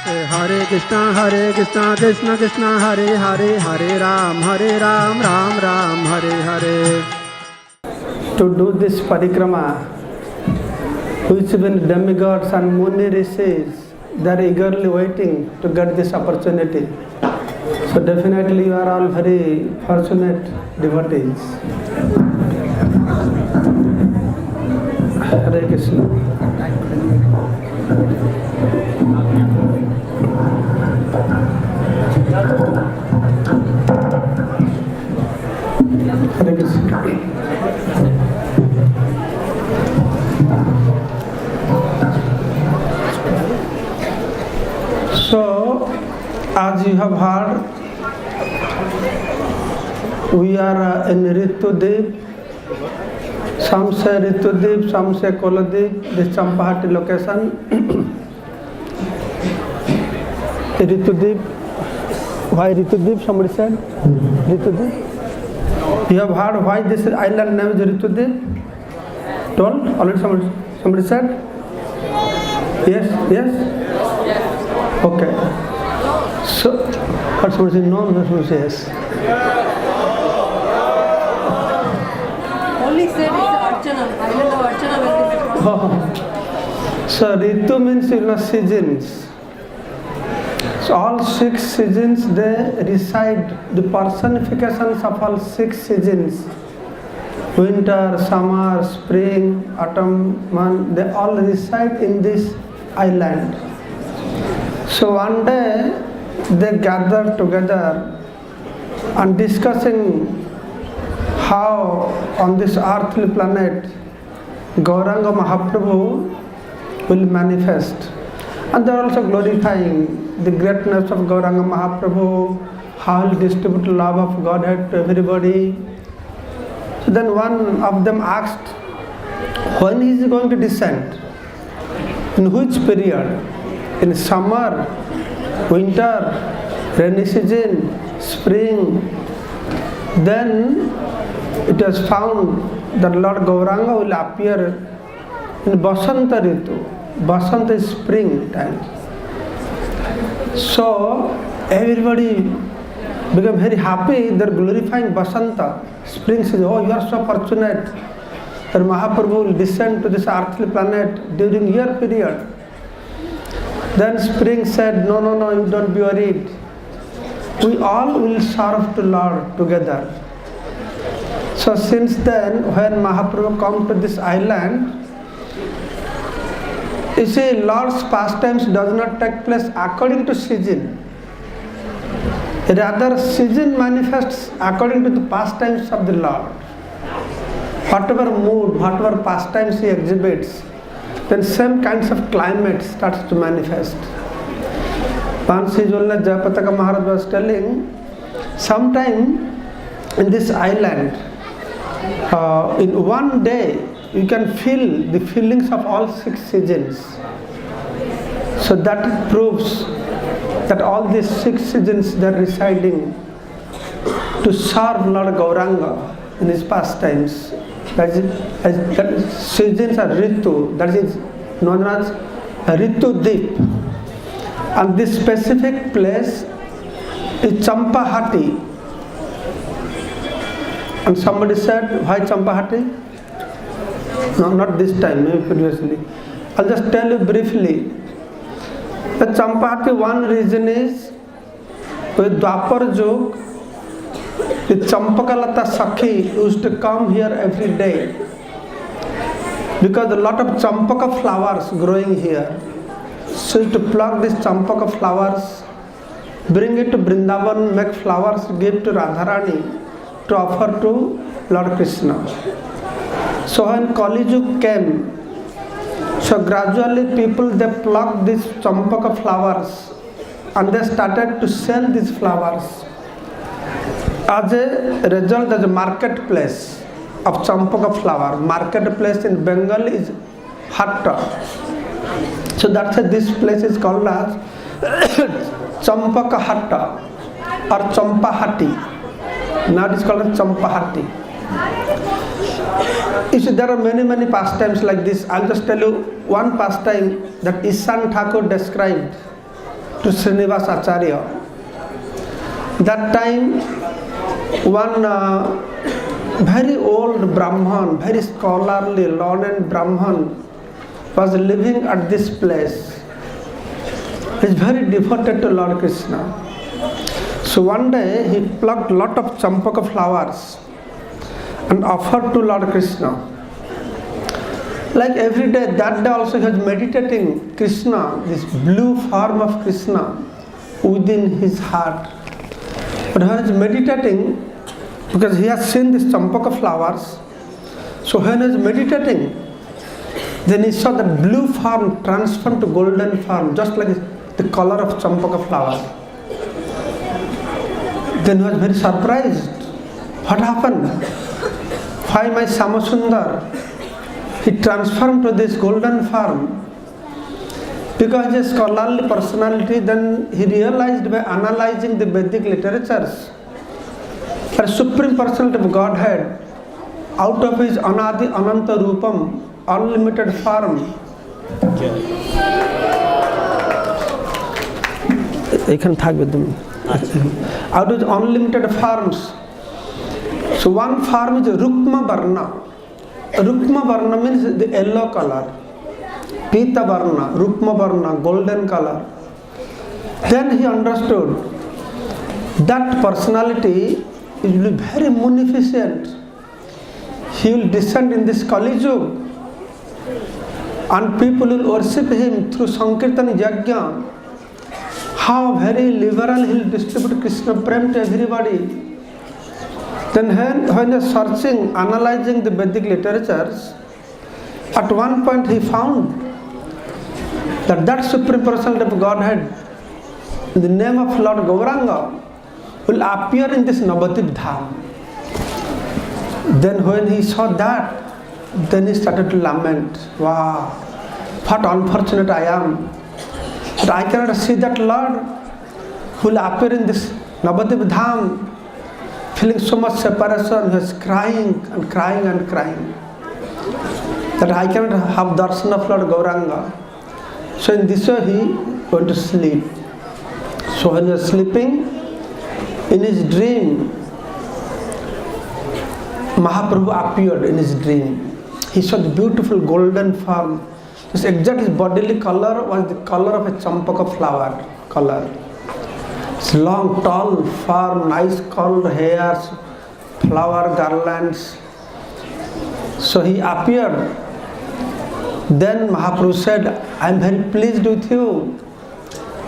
Hare Krishna, Krishna Krishna, Hare Hare, Hare Ram, Ram Ram, Hare Hare. To do this parikrama, which even demigods and muni rishis, they are eagerly waiting to get this opportunity. So definitely you are all very fortunate devotees. Hare Krishna. Hare Krishna. So, as you have heard, we are in Ritudip. Some say Ritudip, some say Koladip, this Champahati location. Ritudip. Why Ritudip? Somebody said? Ritudip. You have heard why this island name is Ritudip? Told? Already somebody said? Yes? Yes? Okay. So, but somebody says no, somebody says yes. Only said it's Archana, island of Archana. Oh. So, Ritu means seasons. So all 6 seasons, they reside, the personifications of all 6 seasons, winter, summer, spring, autumn, they all reside in this island. So one day they gather together and discussing how on this earthly planet Gauranga Mahaprabhu will manifest. And they are also glorifying the greatness of Gauranga Mahaprabhu, how he distribute love of Godhead to everybody. So then one of them asked, when is he going to descend? In which period? In summer, winter, rainy season, spring? Then it was found that Lord Gauranga will appear in Basanta Ritu. Basanta is spring time. So everybody became very happy. They are glorifying Basanta. Spring says, oh, you are so fortunate that Mahaprabhu will descend to this earthly planet during your period. Then spring said, no, you don't be worried. We all will serve to Lord together. So since then, when Mahaprabhu come to this island, you see, Lord's pastimes does not take place according to season. Rather, season manifests according to the pastimes of the Lord. Whatever mood, whatever pastimes he exhibits, then same kinds of climate starts to manifest. Once Jayapataka Maharaj was telling, sometime in this island, in one day, you can feel the feelings of all 6 seasons. So that proves that all these 6 seasons they are residing to serve Lord Gauranga in his pastimes. That seasons are Ritu, that is known as Ritudip. And this specific place is Champahati. And somebody said, why Champahati? No, not this time, maybe previously. I'll just tell you briefly. The Champahati, one reason is with Dwapar Yug, the Champakalata Sakhi used to come here every day because a lot of Champaka flowers growing here. So to pluck these Champaka flowers, bring it to Vrindavan, make flowers, give to Radharani to offer to Lord Krishna. So when Kali Yug came, so gradually people they plucked these Champaka flowers and they started to sell these flowers. As a result, there's a marketplace of Champaka flower. Marketplace in Bengal is Hatta. So that's why this place is called as Champaka Hatta or Champahati. Now it is called as Champahati. You see, there are many pastimes like this. I'll just tell you one pastime that Ishan Thakur described to Srinivas Acharya. That time, one very old Brahman, very scholarly, learned Brahman was living at this place. He is very devoted to Lord Krishna. So one day he plucked lot of champaka flowers and offered to Lord Krishna. Like every day, that day also he was meditating Krishna, this blue form of Krishna within his heart. But he was meditating because he has seen these champaka flowers. So when he was meditating, then he saw the blue form transformed to golden form, just like the color of champaka flower. Then he was very surprised. What happened? Why my Samasundar? He transformed to this golden form. Because he is a scholarly personality, then he realized by analyzing the Vedic literatures, the Supreme Personality of Godhead, out of his Anadi Ananta Rupam, unlimited form, out of his unlimited forms. So one form is Rukma Varna. Rukma Varna means the yellow color. Pita Varna, Rukma Varna, golden color. Then he understood that personality will be very munificent. He will descend in this Kali Yuga and people will worship him through Sankirtan Yajna. How very liberal he will distribute Krishna Prem to everybody. Then when he was searching, analyzing the Vedic literatures, at one point he found that Supreme Personality of Godhead, in the name of Lord Gauranga, will appear in this Navadwip Dham. Then when he saw that, then he started to lament. Wow, what unfortunate I am. But I cannot see that Lord who will appear in this Navadwip Dham. Feeling so much separation, he was crying and crying and crying. That I cannot have darshan of Lord Gauranga. So in this way he went to sleep. So when he was sleeping, in his dream, Mahaprabhu appeared in his dream. He saw the beautiful golden form. His exact bodily color was the color of a champaka flower color. It's long, tall form, nice curled hairs, flower garlands. So he appeared. Then Mahaprabhu said, I am very pleased with you.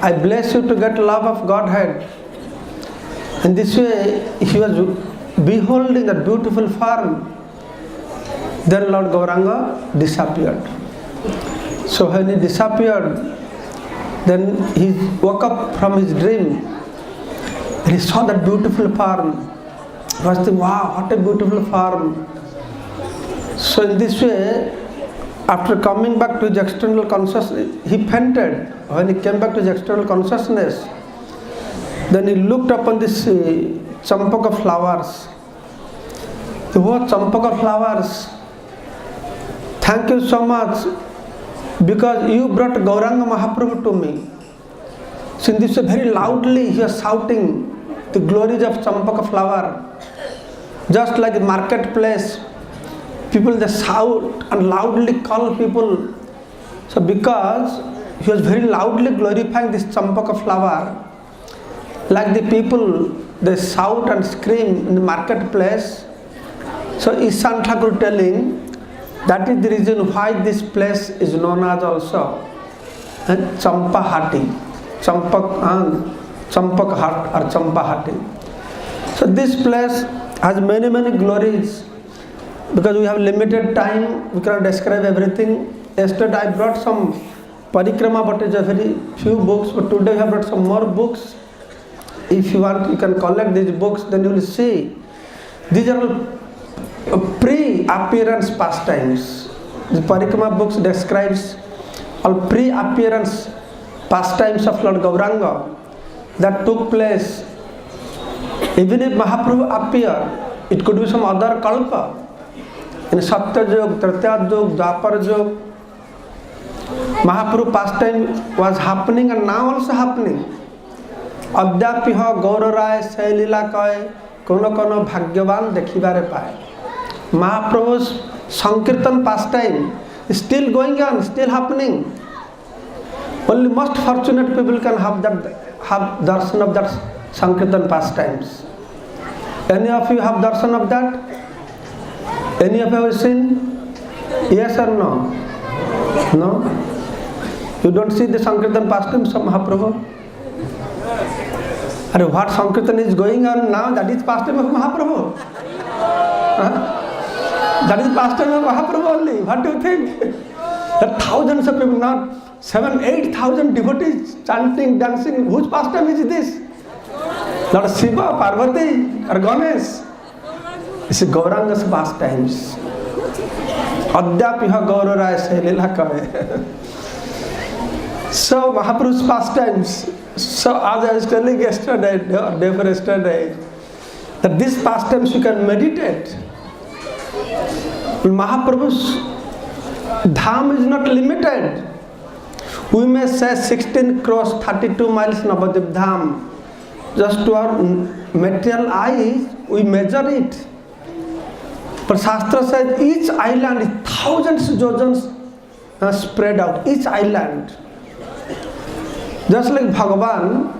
I bless you to get love of Godhead. In this way, he was beholding that beautiful form. Then Lord Gauranga disappeared. So when he disappeared, then he woke up from his dream. He saw that beautiful form. He was thinking, wow, what a beautiful form. So in this way, after coming back to his external consciousness, he fainted. When he came back to his external consciousness, then he looked upon this champaka flowers. The whole champaka flowers. Thank you so much because you brought Gauranga Mahaprabhu to me. So in this way, very loudly he was shouting the glories of champaka flower. Just like the marketplace, people they shout and loudly call people. So because he was very loudly glorifying this champaka flower, like the people they shout and scream in the marketplace. So Ishan Thakur telling that is the reason why this place is known as also champahati, champak hat or champahati. So this place has many glories. Because we have limited time, we cannot describe everything. Yesterday I brought some parikrama, but it's a very few books. But today we have brought some more books. If you want, you can collect these books. Then you will see these are all pre-appearance pastimes. The parikrama books describes all pre-appearance pastimes of Lord Gauranga that took place. Even if Mahaprabhu appeared, it could be some other kalpa. In Satya Yug, Tritiya Yug, Dwapar Yug, Mahaprabhu pastime was happening and now also happening. Adyapiha Gauraray Sailila Koi Kono Kono Bhagyavan Dekhibare Pai. Mahaprabhu's Sankirtan pastime is still going on, still happening. Only most fortunate people can have darshan of that Sankirtan pastimes. Any of you have darshan of that? Any of you have seen? Yes or no? No? You don't see the Sankirtan pastimes of Mahaprabhu? And what Sankirtan is going on now, that is pastime of Mahaprabhu. Huh? That is pastime of Mahaprabhu only. What do you think? That thousands of people, not 7,000-8,000 devotees chanting, dancing. Whose pastime is this? Not Shiva, Parvati, or Ganesh. It's Gauranga's pastimes. Adyapiha Gauraray Sailila Koi. So Mahaprabhu's pastimes. So as I was telling yesterday, or day before yesterday, that these pastimes you can meditate. Mahaprabhu's dham is not limited. We may say 16 crores, 32 miles Navadwip dham. Just to our material eyes, we measure it. But Shastra says each island is thousands of yojans spread out, each island. Just like Bhagavan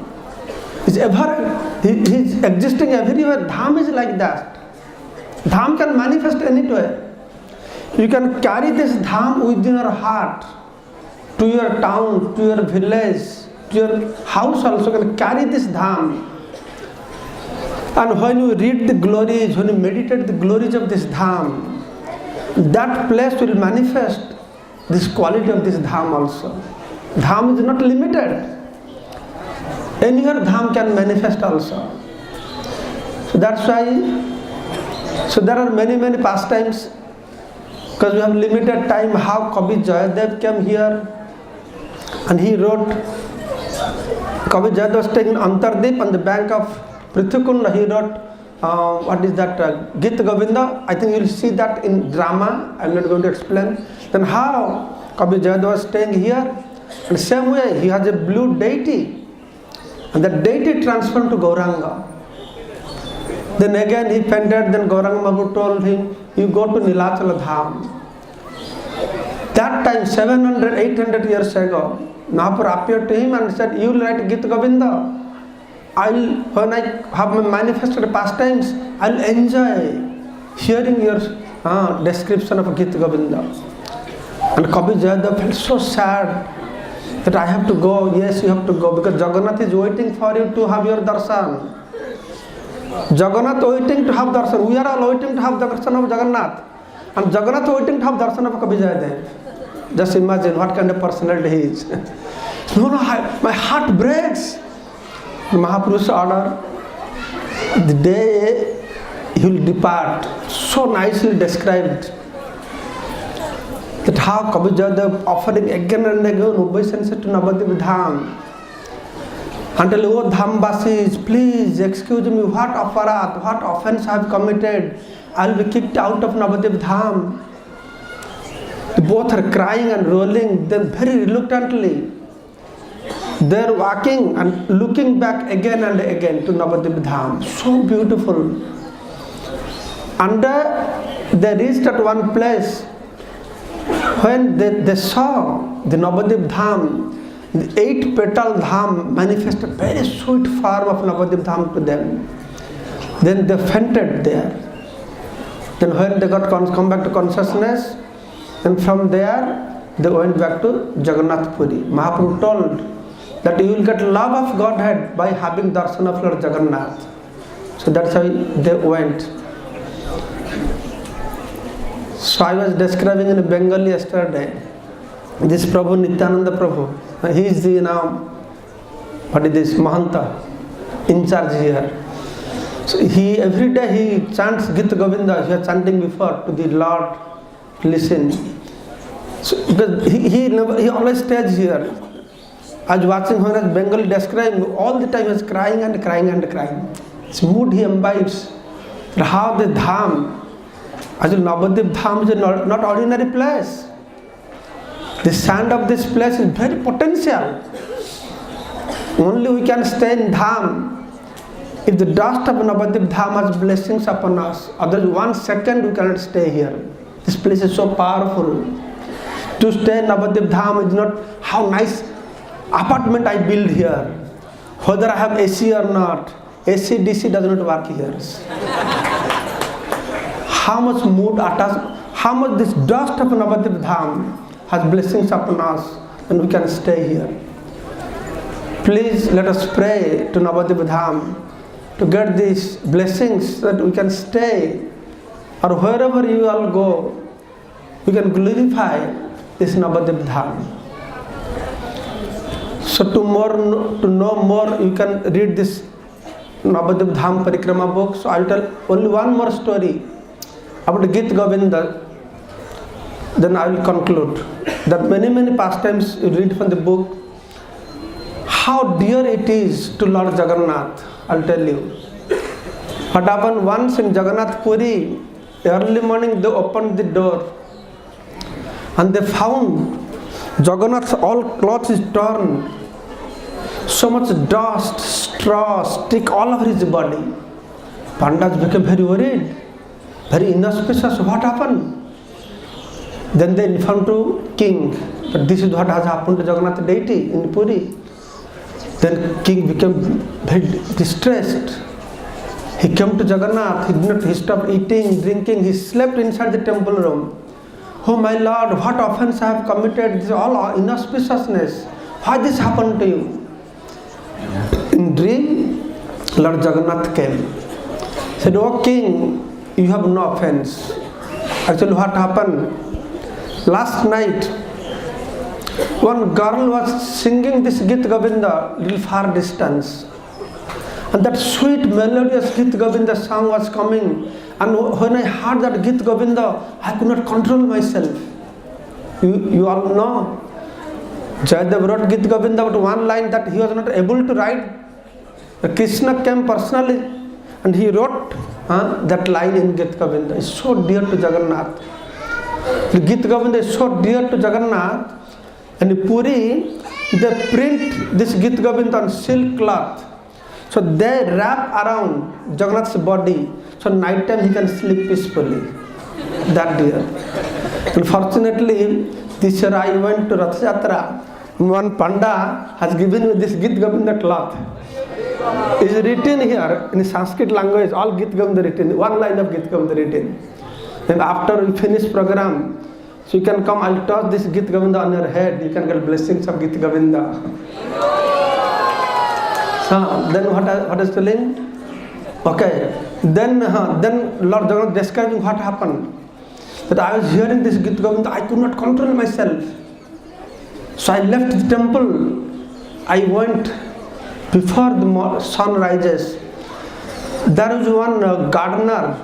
is he is existing everywhere, dham is like that. Dham can manifest anywhere. You can carry this dham within your heart, to your town, to your village, to your house also. You can carry this dham. And when you read the glories, when you meditate the glories of this dham, that place will manifest this quality of this dham also. Dham is not limited. Any other dham can manifest also. So that's why, so there are many pastimes. Because we have limited time, how Kavi Jayadev came here and he wrote, Kavi Jayadev was staying in Antardip on the bank of Prithukunda. He wrote, what is that, Git Govinda. I think you will see that in drama. I am not going to explain. Then how Kavi Jayadev was staying here. And same way, he has a blue deity. And that deity transformed to Gauranga. Then again he fainted, then Gauranga Mahaprabhu told him, you go to Nilachala Dham. That time, 700-800 years ago, Mahaprabhu appeared to him and said, you will write Gita Govinda. When I have my manifested pastimes, I will enjoy hearing your description of Gita Govinda. And Kavi Jayadev felt so sad that I have to go. Yes, you have to go, because Jagannath is waiting for you to have your darshan. Jagannath waiting to have darshan. We are all waiting to have the darshan of Jagannath. And Jagannath waiting to have darshan of Kavi Jayadev. Just imagine what kind of personality he is. No, my heart breaks. Mahaprabhu's order, the day he will depart, so nicely described. That how Kavi Jayadev offering again and again obeisance to Navadwip Dham. Until, oh Dhambasis, please excuse me, what aparat, what offense I have committed. I will be kicked out of Navadwip Dham. Both are crying and rolling, then very reluctantly. They are walking and looking back again and again to Navadwip Dham. So beautiful. And they reached at one place. When they saw the Navadwip Dham, the 8-petal Dham manifested a very sweet form of Navadwip Dham to them. Then they fainted there. Then when they come back to consciousness, and from there they went back to Jagannath Puri. Mahaprabhu told that you will get love of Godhead by having darshan of Lord Jagannath. So that's how they went. So I was describing in Bengali yesterday, this Prabhu, Nityananda Prabhu, he is the what is this, Mahanta, in charge here. So every day he chants Gita Govinda, he was chanting before to the Lord, listen. So because he always stays here. I was watching when I was Bengali describing, all the time he was crying and crying and crying. His mood he imbibes. How the Dham, as Navadwip Dham is not ordinary place. The sand of this place is very potential. Only we can stay in Dham if the dust of Navadwip Dham has blessings upon us. Otherwise 1 second we cannot stay here. This place is so powerful. To stay in Navadwip Dham is not how nice apartment I build here, whether I have AC or not. AC DC does not work here. How much mood attached, how much this dust of Navadwip Dham has blessings upon us, and we can stay here. Please let us pray to Navadwip Dham to get these blessings so that we can stay, or wherever you all go, we can glorify this Navadwip Dham. So to know more, you can read this Navadwip Dham Parikrama book. So I will tell only one more story about Git Govinda, then I will conclude. That many pastimes you read from the book, how dear it is to Lord Jagannath. I will tell you. What happened once in Jagannath Puri, early morning they opened the door and they found Jagannath's all clothes is torn, so much dust, straw, stick all over his body. Pandas became very worried, very inauspicious. What happened? Then they informed to king that this is what has happened to Jagannath deity in Puri. Then king became very distressed. He came to Jagannath. He stopped eating, drinking. He slept inside the temple room. Oh my Lord, what offense I have committed? This is all inauspiciousness. Why this happened to you? In dream, Lord Jagannath came. Said, "Oh king, you have no offense." Actually, what happened? Last night, one girl was singing this Git Govinda little far distance, and that sweet melodious Git Govinda song was coming. And when I heard that Git Govinda, I could not control myself. You all know, Jayadev wrote Git Govinda, but one line that he was not able to write. Krishna came personally and he wrote that line in Git Govinda. It's so dear to Jagannath. The Git Govinda is so dear to Jagannath. And in Puri, they print this Git Govinda on silk cloth. So they wrap around Jagannath's body. So night time he can sleep peacefully. That dear. Unfortunately, this year I went to Rath Yatra. One Panda has given me this Git Govinda cloth. It's written here in Sanskrit language, all Git Govinda written, one line of Git Govinda written. And after we finish program, so you can come, I'll toss this Git Govinda on your head, you can get blessings of Git Govinda. So then what is telling? Okay, then Lord Jagannath describing what happened. That I was hearing this Git Govinda, I could not control myself. So I left the temple. I went before the sun rises. There was one gardener,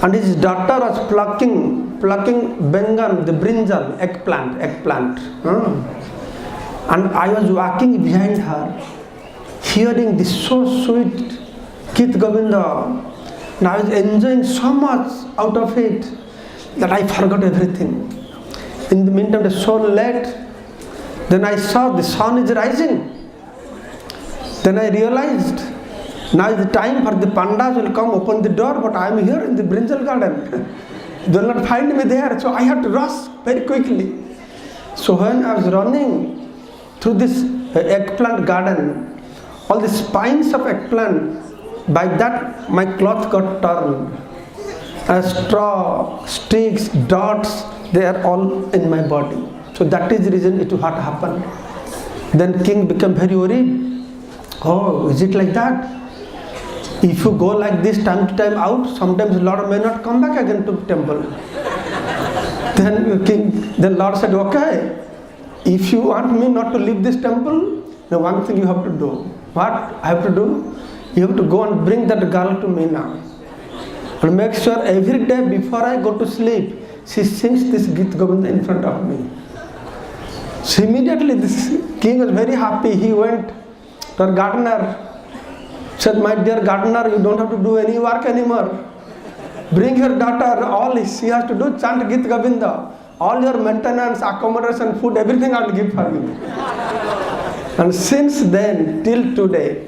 and his daughter was plucking bengan, the brinjal, eggplant. And I was walking behind her, hearing this so sweet Git Govinda, and I was enjoying so much out of it that I forgot everything. In the meantime, it was so late. Then I saw the sun is rising. Then I realized now is the time for the pandas will come open the door, but I am here in the brinjal garden. They will not find me there, so I have to rush very quickly. So when I was running through this eggplant garden, all the spines of eggplant, by that my cloth got torn. Straw, sticks, dots, they are all in my body. So that is the reason it what happened. Then king became very worried. Oh, is it like that? If you go like this time to time out, sometimes Lord may not come back again to temple. Then Lord said, okay, if you want me not to leave this temple, then one thing you have to do. What I have to do? You have to go and bring that girl to me now. And make sure every day before I go to sleep, she sings this Git Govinda in front of me. So immediately this king was very happy. He went to our gardener, said, my dear gardener, you don't have to do any work anymore. Bring your daughter, all she has to do chant Git Govinda. all your maintenance, accommodation, food, everything I will give for you. And since then till today,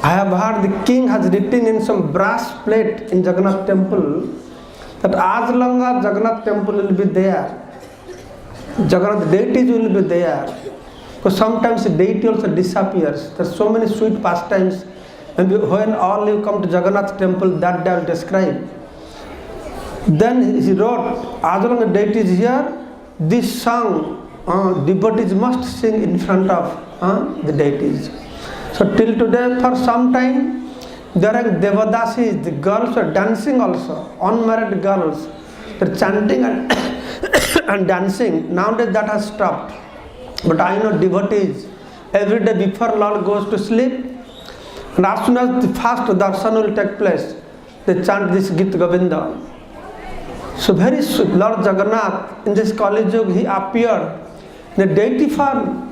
I have heard the king has written in some brass plate in Jagannath temple that as long as Jagannath temple will be there, Jagannath deities will be there. Because sometimes the deity also disappears. There are so many sweet pastimes. And when all you come to Jagannath temple, that day I will describe. Then he wrote, as long as deity is here, this song devotees must sing in front of the deities. So till today, for some time, there are devadasis, the girls are dancing also, unmarried girls. They are chanting and, and dancing. Nowadays that has stopped. But I know devotees, every day before Lord goes to sleep, and as soon as the first darshan will take place, they chant this Git Govinda. So very soon, Lord Jagannath, in this Kali Yuga, he appeared in a deity form.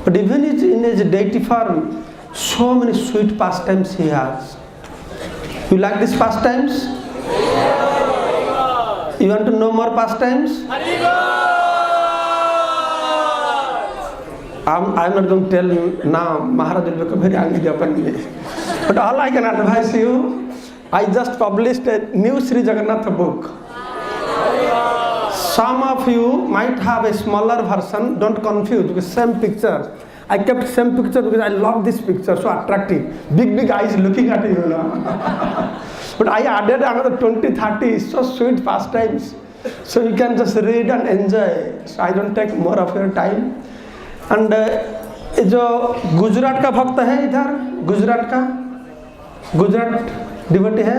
But even in his deity form, so many sweet pastimes he has. You like these pastimes? You want to know more pastimes? I'm not going to tell you now. Maharaj will become very angry upon me. But all I can advise you, I just published a new Sri Jagannath book. Some of you might have a smaller version, don't confuse, because same picture. I kept same picture because I love this picture, so attractive. Big eyes looking at you now. But I added another 20, 30, so sweet pastimes. So you can just read and enjoy. So I don't take more of your time. And जो गुजरात का भक्त है इधर, Gujarat devotee है,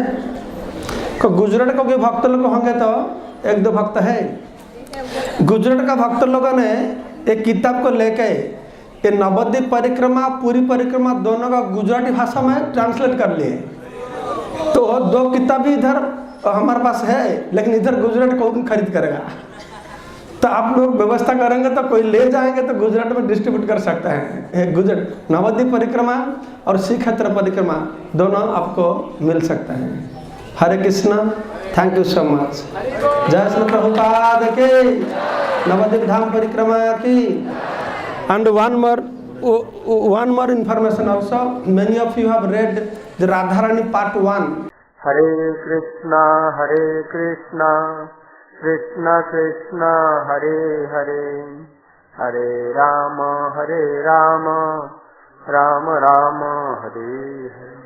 को गुजरात को के भक्त लोग होंगे तो एक दो भक्त है। गुजरात का भक्त लोगों ने एक किताब को लेके ये नवद्वीप परिक्रमा, पूरी परिक्रमा दोनों का गुजराती भाषा में ट्रांसलेट कर लिए। तो दो किताब इधर हमारे पास है, लेकिन इधर गुजरात कौन खरीद करेगा? तो आप लोग व्यवस्था करेंगे तो कोई ले जाएंगे तो गुजरात में डिस्ट्रीब्यूट कर सकता है। गुजरात नवद्वीप परिक्रमा और श्री क्षेत्र परिक्रमा दोनों आपको मिल सकता है। Hare Krishna, thank you so much. जय श्री प्रभुपाद की, नवद्वीप धाम परिक्रमा की। And one more information also. Many of you have read the Radharani part 1. Hare Krishna, Krishna Krishna, Hare Hare, Hare Rama, Rama Rama, Hare Hare.